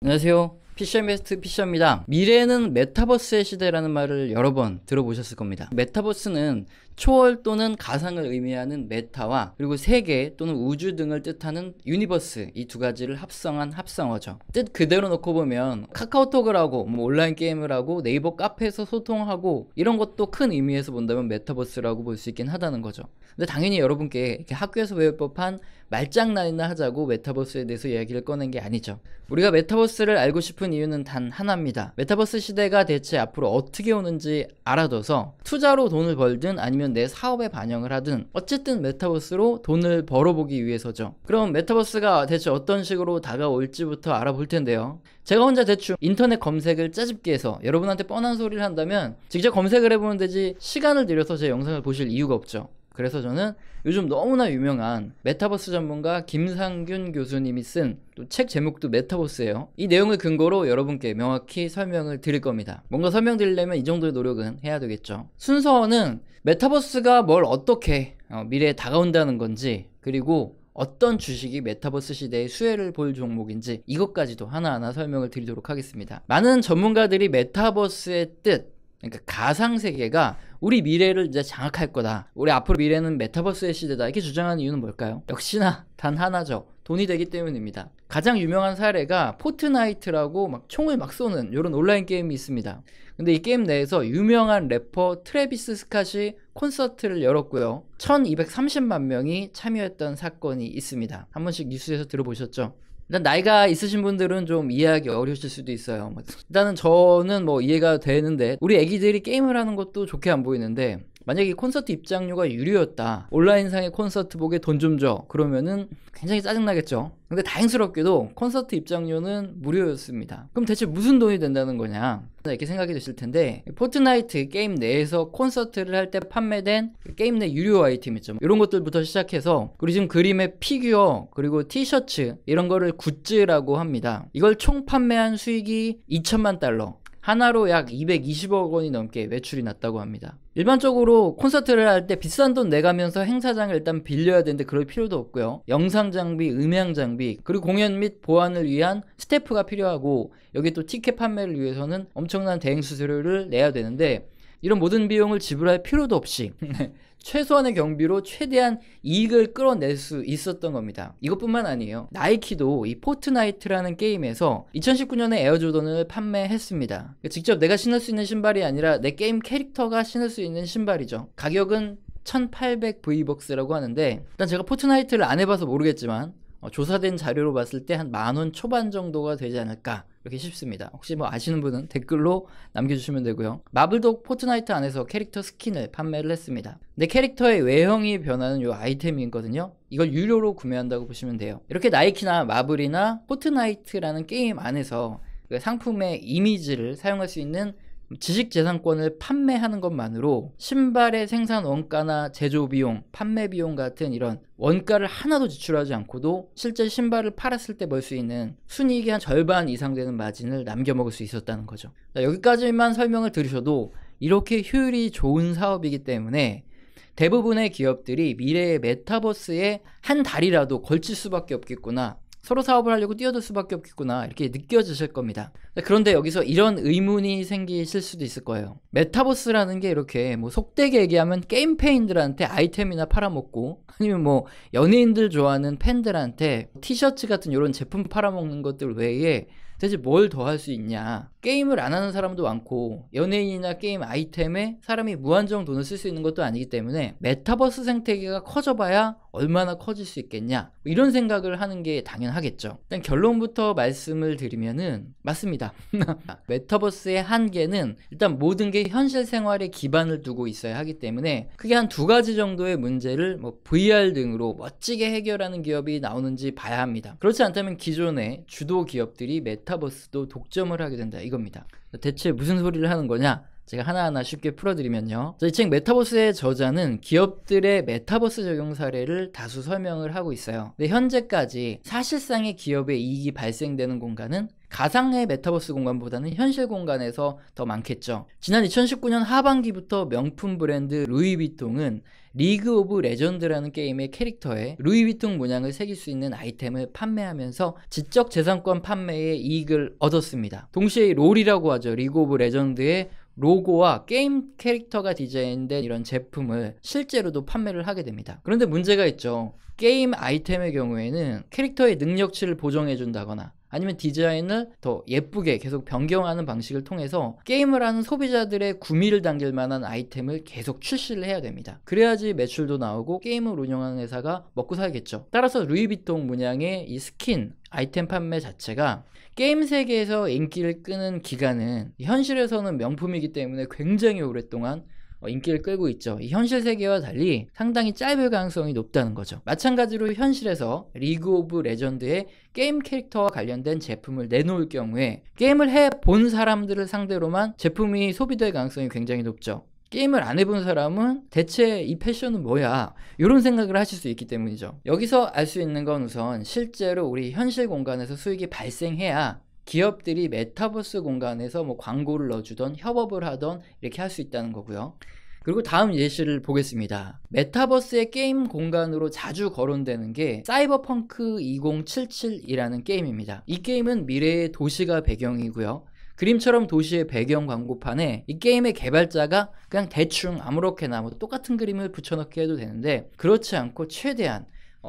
안녕하세요. 피셔메스트 피셔입니다. 미래는 메타버스의 시대라는 말을 여러 번 들어보셨을 겁니다. 메타버스는 초월 또는 가상을 의미하는 메타와 그리고 세계 또는 우주 등을 뜻하는 유니버스, 이 두 가지를 합성한 합성어죠. 뜻 그대로 놓고 보면 카카오톡을 하고 온라인 게임을 하고 네이버 카페에서 소통하고 이런 것도 큰 의미에서 본다면 메타버스라고 볼 수 있긴 하다는 거죠. 근데 당연히 여러분께 이렇게 학교에서 배울 법한 말장난이나 하자고 메타버스에 대해서 이야기를 꺼낸 게 아니죠. 우리가 메타버스를 알고 싶은 이유는 단 하나입니다. 메타버스 시대가 대체 앞으로 어떻게 오는지 알아둬서 투자로 돈을 벌든 아니면 내 사업에 반영을 하든 어쨌든 메타버스로 돈을 벌어보기 위해서죠. 그럼 메타버스가 대체 어떤 식으로 다가올지부터 알아볼 텐데요. 제가 혼자 대충 인터넷 검색을 짜집기 해서 여러분한테 뻔한 소리를 한다면 직접 검색을 해보면 되지 시간을 들여서 제 영상을 보실 이유가 없죠. 그래서 저는 요즘 너무나 유명한 메타버스 전문가 김상균 교수님이 쓴 또 책 제목도 메타버스예요. 이 내용을 근거로 여러분께 명확히 설명을 드릴 겁니다. 뭔가 설명드리려면 이 정도의 노력은 해야 되겠죠. 순서는 메타버스가 뭘 어떻게 미래에 다가온다는 건지, 그리고 어떤 주식이 메타버스 시대의 수혜를 볼 종목인지 이것까지도 하나하나 설명을 드리도록 하겠습니다. 많은 전문가들이 메타버스의 뜻, 그러니까 가상세계가 우리 미래를 이제 장악할 거다, 우리 앞으로 미래는 메타버스의 시대다, 이렇게 주장하는 이유는 뭘까요? 역시나 단 하나죠. 돈이 되기 때문입니다. 가장 유명한 사례가 포트나이트라고 막 총을 막 쏘는 이런 온라인 게임이 있습니다. 근데 이 게임 내에서 유명한 래퍼 트래비스 스캇이 콘서트를 열었고요. 1230만 명이 참여했던 사건이 있습니다. 한 번씩 뉴스에서 들어보셨죠? 일단 나이가 있으신 분들은 좀 이해하기 어려우실 수도 있어요. 일단은 저는 이해가 되는데, 우리 애기들이 게임을 하는 것도 좋게 안 보이는데, 만약에 콘서트 입장료가 유료였다, 온라인상의 콘서트 보게 돈 좀 줘, 그러면은 굉장히 짜증나겠죠. 근데 다행스럽게도 콘서트 입장료는 무료였습니다. 그럼 대체 무슨 돈이 된다는 거냐, 이렇게 생각이 되실 텐데, 포트나이트 게임 내에서 콘서트를 할 때 판매된 게임 내 유료 아이템 있죠, 이런 것들부터 시작해서, 그리고 지금 그림의 피규어, 그리고 티셔츠, 이런 거를 굿즈라고 합니다. 이걸 총 판매한 수익이 2천만 달러, 하나로 약 220억 원이 넘게 매출이 났다고 합니다. 일반적으로 콘서트를 할 때 비싼 돈 내가면서 행사장을 일단 빌려야 되는데 그럴 필요도 없고요. 영상 장비, 음향 장비, 그리고 공연 및 보안을 위한 스태프가 필요하고, 여기 또 티켓 판매를 위해서는 엄청난 대행 수수료를 내야 되는데, 이런 모든 비용을 지불할 필요도 없이 최소한의 경비로 최대한 이익을 끌어낼 수 있었던 겁니다. 이것뿐만 아니에요. 나이키도 이 포트나이트라는 게임에서 2019년에 에어조던을 판매했습니다. 직접 내가 신을 수 있는 신발이 아니라 내 게임 캐릭터가 신을 수 있는 신발이죠. 가격은 1800V벅스라고 하는데, 일단 제가 포트나이트를 안 해봐서 모르겠지만 조사된 자료로 봤을 때 한 10,000원 초반 정도가 되지 않을까, 이렇게 싶습니다. 혹시 아시는 분은 댓글로 남겨주시면 되고요. 마블도 포트나이트 안에서 캐릭터 스킨을 판매를 했습니다. 내 캐릭터의 외형이 변하는 요 아이템이거든요. 이걸 유료로 구매한다고 보시면 돼요. 이렇게 나이키나 마블이나 포트나이트라는 게임 안에서 그 상품의 이미지를 사용할 수 있는 지식재산권을 판매하는 것만으로 신발의 생산 원가나 제조 비용, 판매 비용 같은 이런 원가를 하나도 지출하지 않고도 실제 신발을 팔았을 때 벌 수 있는 순이익의 한 절반 이상 되는 마진을 남겨 먹을 수 있었다는 거죠. 여기까지만 설명을 들으셔도 이렇게 효율이 좋은 사업이기 때문에 대부분의 기업들이 미래의 메타버스에 한 달이라도 걸칠 수밖에 없겠구나, 서로 사업을 하려고 뛰어들 수밖에 없겠구나, 이렇게 느껴지실 겁니다. 그런데 여기서 이런 의문이 생기실 수도 있을 거예요. 메타버스라는 게 이렇게 속되게 얘기하면 게임 페인들한테 아이템이나 팔아먹고, 아니면 연예인들 좋아하는 팬들한테 티셔츠 같은 이런 제품 팔아먹는 것들 외에 대체 뭘 더 할 수 있냐. 게임을 안 하는 사람도 많고 연예인이나 게임 아이템에 사람이 무한정 돈을 쓸 수 있는 것도 아니기 때문에 메타버스 생태계가 커져봐야 얼마나 커질 수 있겠냐, 이런 생각을 하는 게 당연하겠죠. 일단 결론부터 말씀을 드리면은 맞습니다. 메타버스의 한계는 일단 모든 게 현실 생활에 기반을 두고 있어야 하기 때문에 크게 한 두 가지 정도의 문제를 VR 등으로 멋지게 해결하는 기업이 나오는지 봐야 합니다. 그렇지 않다면 기존의 주도 기업들이 메타버스도 독점을 하게 된다, 이겁니다. 대체 무슨 소리를 하는 거냐, 제가 하나하나 쉽게 풀어드리면요. 이 책 메타버스의 저자는 기업들의 메타버스 적용 사례를 다수 설명을 하고 있어요. 근데 현재까지 사실상의 기업의 이익이 발생되는 공간은 가상의 메타버스 공간보다는 현실 공간에서 더 많겠죠. 지난 2019년 하반기부터 명품 브랜드 루이비통은 리그 오브 레전드라는 게임의 캐릭터에 루이비통 문양을 새길 수 있는 아이템을 판매하면서 지적재산권 판매에 이익을 얻었습니다. 동시에 롤이라고 하죠. 리그 오브 레전드의 로고와 게임 캐릭터가 디자인된 이런 제품을 실제로도 판매를 하게 됩니다. 그런데 문제가 있죠. 게임 아이템의 경우에는 캐릭터의 능력치를 보정해준다거나 아니면 디자인을 더 예쁘게 계속 변경하는 방식을 통해서 게임을 하는 소비자들의 구미를 당길 만한 아이템을 계속 출시를 해야 됩니다. 그래야지 매출도 나오고 게임을 운영하는 회사가 먹고 살겠죠. 따라서 루이비통 문양의 이 스킨 아이템 판매 자체가 게임 세계에서 인기를 끄는 기간은 현실에서는 명품이기 때문에 굉장히 오랫동안 인기를 끌고 있죠. 이 현실 세계와 달리 상당히 짧을 가능성이 높다는 거죠. 마찬가지로 현실에서 리그 오브 레전드의 게임 캐릭터와 관련된 제품을 내놓을 경우에 게임을 해본 사람들을 상대로만 제품이 소비될 가능성이 굉장히 높죠. 게임을 안 해본 사람은 대체 이 패션은 뭐야? 이런 생각을 하실 수 있기 때문이죠. 여기서 알 수 있는 건 우선 실제로 우리 현실 공간에서 수익이 발생해야 기업들이 메타버스 공간에서 뭐 광고를 넣어주던 협업을 하던 이렇게 할 수 있다는 거고요. 그리고 다음 예시를 보겠습니다. 메타버스의 게임 공간으로 자주 거론되는 게 사이버펑크 2077이라는 게임입니다. 이 게임은 미래의 도시가 배경이고요. 그림처럼 도시의 배경 광고판에 이 게임의 개발자가 그냥 대충 아무렇게나 뭐 똑같은 그림을 붙여넣기 해도 되는데 그렇지 않고 최대한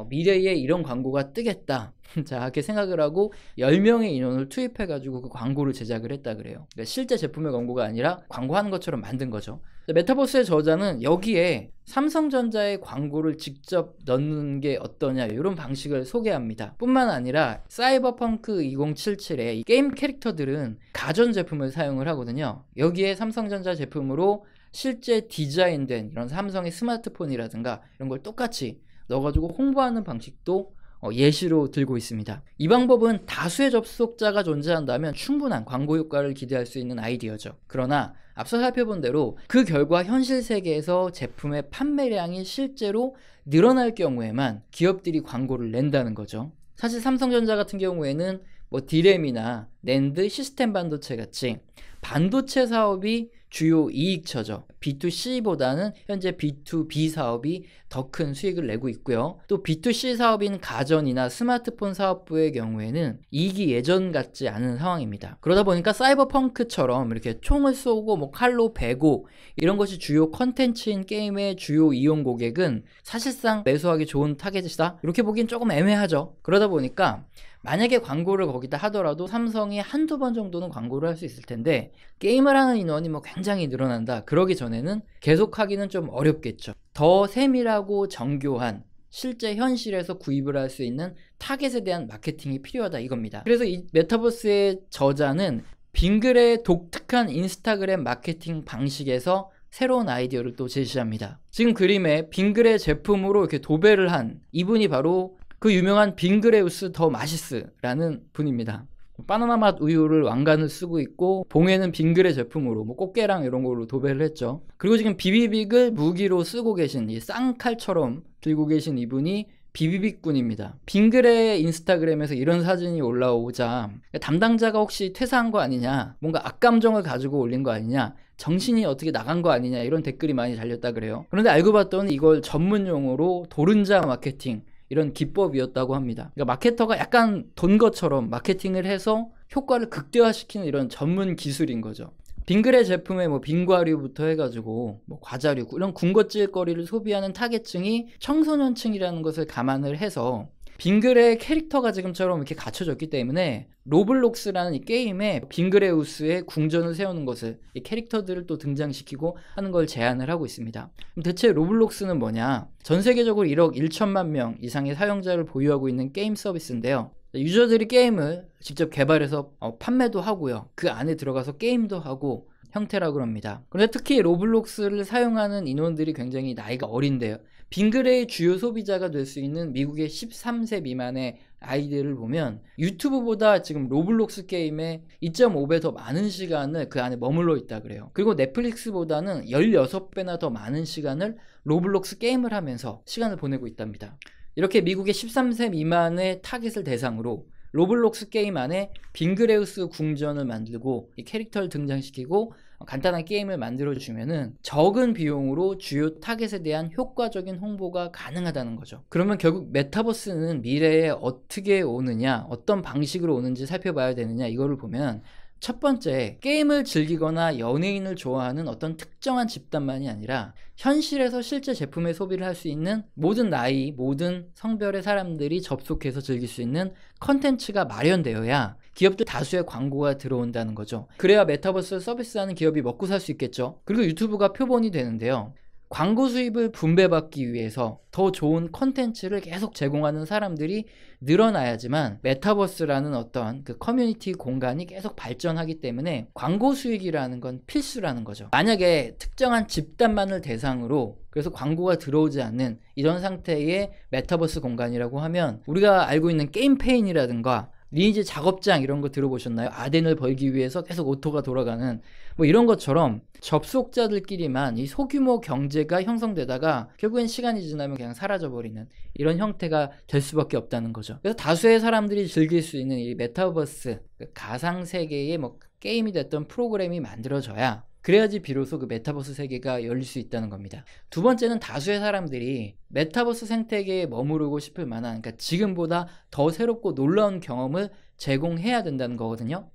미래에 이런 광고가 뜨겠다. 자, 이렇게 생각을 하고 10명의 인원을 투입해가지고 그 광고를 제작을 했다 그래요. 그러니까 실제 제품의 광고가 아니라 광고하는 것처럼 만든 거죠. 메타버스의 저자는 여기에 삼성전자의 광고를 직접 넣는 게 어떠냐 이런 방식을 소개합니다. 뿐만 아니라 사이버펑크 2077의 게임 캐릭터들은 가전제품을 사용을 하거든요. 여기에 삼성전자 제품으로 실제 디자인된 이런 삼성의 스마트폰이라든가 이런 걸 똑같이 넣어가지고 홍보하는 방식도 예시로 들고 있습니다. 이 방법은 다수의 접속자가 존재한다면 충분한 광고 효과를 기대할 수 있는 아이디어죠. 그러나 앞서 살펴본 대로 그 결과 현실 세계에서 제품의 판매량이 실제로 늘어날 경우에만 기업들이 광고를 낸다는 거죠. 사실 삼성전자 같은 경우에는 뭐 디램이나 낸드, 시스템 반도체 같이 반도체 사업이 주요 이익처죠. B2C보다는 현재 B2B 사업이 더 큰 수익을 내고 있고요. 또 B2C 사업인 가전이나 스마트폰 사업부의 경우에는 이익이 예전 같지 않은 상황입니다. 그러다 보니까 사이버펑크처럼 이렇게 총을 쏘고 뭐 칼로 베고 이런 것이 주요 컨텐츠인 게임의 주요 이용 고객은 사실상 매수하기 좋은 타겟이다? 이렇게 보기엔 조금 애매하죠. 그러다 보니까 만약에 광고를 거기다 하더라도 삼성이 한두 번 정도는 광고를 할 수 있을 텐데 게임을 하는 인원이 뭐 굉장히 늘어난다. 그러기 전에는 계속하기는 좀 어렵겠죠. 더 세밀하고 정교한 실제 현실에서 구입을 할 수 있는 타겟에 대한 마케팅이 필요하다 이겁니다. 그래서 이 메타버스의 저자는 빙그레의 독특한 인스타그램 마케팅 방식에서 새로운 아이디어를 또 제시합니다. 지금 그림에 빙그레 제품으로 이렇게 도배를 한 이분이 바로 그 유명한 빙그레우스 더 마시스라는 분입니다. 바나나 맛 우유를 왕관을 쓰고 있고 봉에는 빙그레 제품으로 뭐 꽃게랑 이런 걸로 도배를 했죠. 그리고 지금 비비빅을 무기로 쓰고 계신 이 쌍칼처럼 들고 계신 이분이 비비빅군입니다. 빙그레 인스타그램에서 이런 사진이 올라오자 담당자가 혹시 퇴사한 거 아니냐, 뭔가 악감정을 가지고 올린 거 아니냐, 정신이 어떻게 나간 거 아니냐 이런 댓글이 많이 달렸다 그래요. 그런데 알고 봤더니 이걸 전문 용어로 도른자 마케팅 이런 기법이었다고 합니다. 그러니까 마케터가 약간 돈 것처럼 마케팅을 해서 효과를 극대화시키는 이런 전문 기술인 거죠. 빙그레 제품의 뭐 빙과류부터 해가지고 뭐 과자류 이런 군것질거리를 소비하는 타겟층이 청소년층이라는 것을 감안을 해서 빙그레 캐릭터가 지금처럼 이렇게 갖춰졌기 때문에 로블록스라는 이 게임에 빙그레우스의 궁전을 세우는 것을 이 캐릭터들을 또 등장시키고 하는 걸 제안을 하고 있습니다. 그럼 대체 로블록스는 뭐냐? 전 세계적으로 1억 1천만 명 이상의 사용자를 보유하고 있는 게임 서비스인데요. 유저들이 게임을 직접 개발해서 판매도 하고요. 그 안에 들어가서 게임도 하고 형태라고 합니다. 그런데 특히 로블록스를 사용하는 인원들이 굉장히 나이가 어린데요. 빙그레의 주요 소비자가 될 수 있는 미국의 13세 미만의 아이들을 보면 유튜브보다 지금 로블록스 게임에 2.5배 더 많은 시간을 그 안에 머물러 있다 그래요. 그리고 넷플릭스보다는 16배나 더 많은 시간을 로블록스 게임을 하면서 시간을 보내고 있답니다. 이렇게 미국의 13세 미만의 타깃을 대상으로 로블록스 게임 안에 빙그레우스 궁전을 만들고 이 캐릭터를 등장시키고 간단한 게임을 만들어주면은 적은 비용으로 주요 타겟에 대한 효과적인 홍보가 가능하다는 거죠. 그러면 결국 메타버스는 미래에 어떻게 오느냐, 어떤 방식으로 오는지 살펴봐야 되느냐, 이거를 보면 첫 번째, 게임을 즐기거나 연예인을 좋아하는 어떤 특정한 집단만이 아니라 현실에서 실제 제품의 소비를 할 수 있는 모든 나이, 모든 성별의 사람들이 접속해서 즐길 수 있는 컨텐츠가 마련되어야 기업들 다수의 광고가 들어온다는 거죠. 그래야 메타버스 서비스하는 기업이 먹고 살 수 있겠죠. 그리고 유튜브가 표본이 되는데요. 광고 수입을 분배받기 위해서 더 좋은 컨텐츠를 계속 제공하는 사람들이 늘어나야지만 메타버스라는 어떤 그 커뮤니티 공간이 계속 발전하기 때문에 광고 수익이라는 건 필수라는 거죠. 만약에 특정한 집단만을 대상으로 그래서 광고가 들어오지 않는 이런 상태의 메타버스 공간이라고 하면 우리가 알고 있는 게임페인이라든가 리니지 작업장 이런 거 들어보셨나요? 아덴을 벌기 위해서 계속 오토가 돌아가는 뭐 이런 것처럼 접속자들끼리만 이 소규모 경제가 형성되다가 결국엔 시간이 지나면 그냥 사라져버리는 이런 형태가 될 수밖에 없다는 거죠. 그래서 다수의 사람들이 즐길 수 있는 이 메타버스, 가상세계의 뭐 게임이 됐던 프로그램이 만들어져야 그래야지 비로소 그 메타버스 세계가 열릴 수 있다는 겁니다. 두 번째는 다수의 사람들이 메타버스 생태계에 머무르고 싶을 만한, 그러니까 지금보다 더 새롭고 놀라운 경험을 제공해야 된다는 거거든요.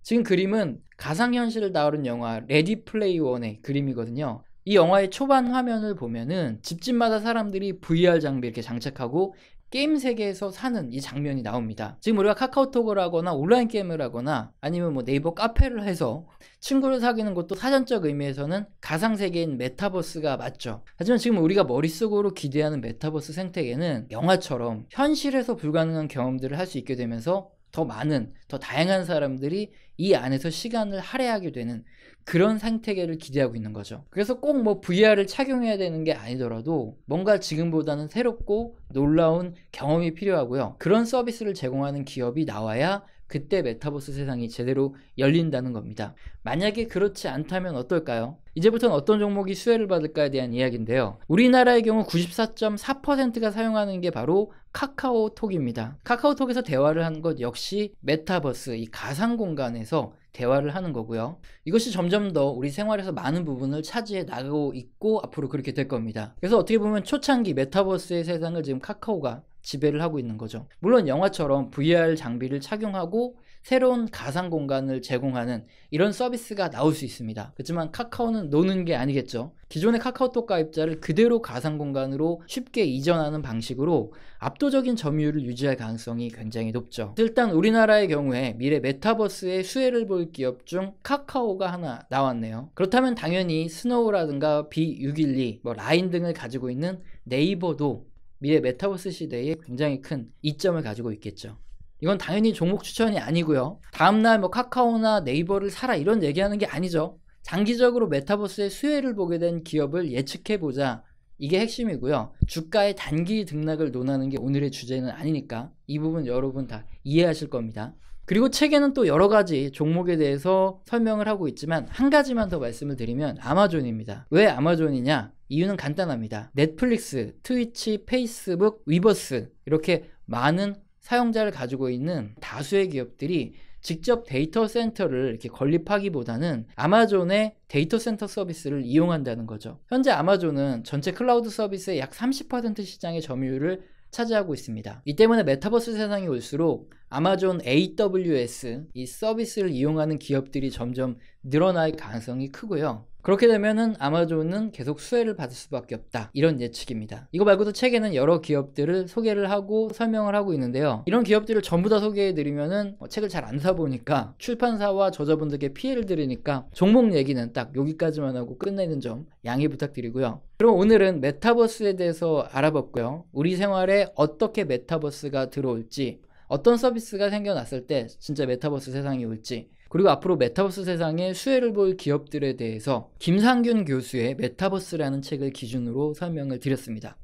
지금 그림은 가상현실을 다룬 영화 레디 플레이 원의 그림이거든요. 이 영화의 초반 화면을 보면은 집집마다 사람들이 VR 장비 이렇게 장착하고 게임 세계에서 사는 이 장면이 나옵니다. 지금 우리가 카카오톡을 하거나 온라인 게임을 하거나 아니면 뭐 네이버 카페를 해서 친구를 사귀는 것도 사전적 의미에서는 가상세계인 메타버스가 맞죠. 하지만 지금 우리가 머릿속으로 기대하는 메타버스 생태계는 영화처럼 현실에서 불가능한 경험들을 할 수 있게 되면서 더 많은, 더 다양한 사람들이 이 안에서 시간을 할애하게 되는 그런 생태계를 기대하고 있는 거죠. 그래서 꼭 뭐 VR을 착용해야 되는 게 아니더라도 뭔가 지금보다는 새롭고 놀라운 경험이 필요하고요. 그런 서비스를 제공하는 기업이 나와야 그때 메타버스 세상이 제대로 열린다는 겁니다. 만약에 그렇지 않다면 어떨까요? 이제부터는 어떤 종목이 수혜를 받을까에 대한 이야기인데요. 우리나라의 경우 94.4%가 사용하는 게 바로 카카오톡입니다. 카카오톡에서 대화를 하는 것 역시 메타버스, 이 가상 공간에서 대화를 하는 거고요. 이것이 점점 더 우리 생활에서 많은 부분을 차지해 나가고 있고 앞으로 그렇게 될 겁니다. 그래서 어떻게 보면 초창기 메타버스의 세상을 지금 카카오가 지배를 하고 있는 거죠. 물론 영화처럼 VR 장비를 착용하고 새로운 가상 공간을 제공하는 이런 서비스가 나올 수 있습니다. 그렇지만 카카오는 노는 게 아니겠죠. 기존의 카카오톡 가입자를 그대로 가상 공간으로 쉽게 이전하는 방식으로 압도적인 점유율을 유지할 가능성이 굉장히 높죠. 일단 우리나라의 경우에 미래 메타버스의 수혜를 볼 기업 중 카카오가 하나 나왔네요. 그렇다면 당연히 스노우라든가 B612, 뭐 라인 등을 가지고 있는 네이버도 미래 메타버스 시대에 굉장히 큰 이점을 가지고 있겠죠. 이건 당연히 종목 추천이 아니고요. 다음날 뭐 카카오나 네이버를 사라 이런 얘기하는 게 아니죠. 장기적으로 메타버스의 수혜를 보게 된 기업을 예측해보자. 이게 핵심이고요. 주가의 단기 등락을 논하는 게 오늘의 주제는 아니니까 이 부분 여러분 다 이해하실 겁니다. 그리고 책에는 또 여러 가지 종목에 대해서 설명을 하고 있지만 한 가지만 더 말씀을 드리면 아마존입니다. 왜 아마존이냐? 이유는 간단합니다. 넷플릭스, 트위치, 페이스북, 위버스 이렇게 많은 사용자를 가지고 있는 다수의 기업들이 직접 데이터 센터를 이렇게 건립하기보다는 아마존의 데이터 센터 서비스를 이용한다는 거죠. 현재 아마존은 전체 클라우드 서비스의 약 30% 시장의 점유율을 차지하고 있습니다. 이 때문에 메타버스 세상이 올수록 아마존 AWS 이 서비스를 이용하는 기업들이 점점 늘어날 가능성이 크고요. 그렇게 되면은 아마존은 계속 수혜를 받을 수밖에 없다. 이런 예측입니다. 이거 말고도 책에는 여러 기업들을 소개를 하고 설명을 하고 있는데요. 이런 기업들을 전부 다 소개해드리면은 책을 잘 안 사보니까 출판사와 저자분들께 피해를 드리니까 종목 얘기는 딱 여기까지만 하고 끝내는 점 양해 부탁드리고요. 그럼 오늘은 메타버스에 대해서 알아봤고요. 우리 생활에 어떻게 메타버스가 들어올지, 어떤 서비스가 생겨났을 때 진짜 메타버스 세상이 올지, 그리고 앞으로 메타버스 세상에 수혜를 볼 기업들에 대해서 김상균 교수의 메타버스라는 책을 기준으로 설명을 드렸습니다.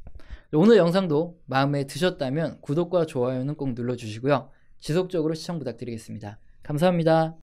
오늘 영상도 마음에 드셨다면 구독과 좋아요는 꼭 눌러주시고요. 지속적으로 시청 부탁드리겠습니다. 감사합니다.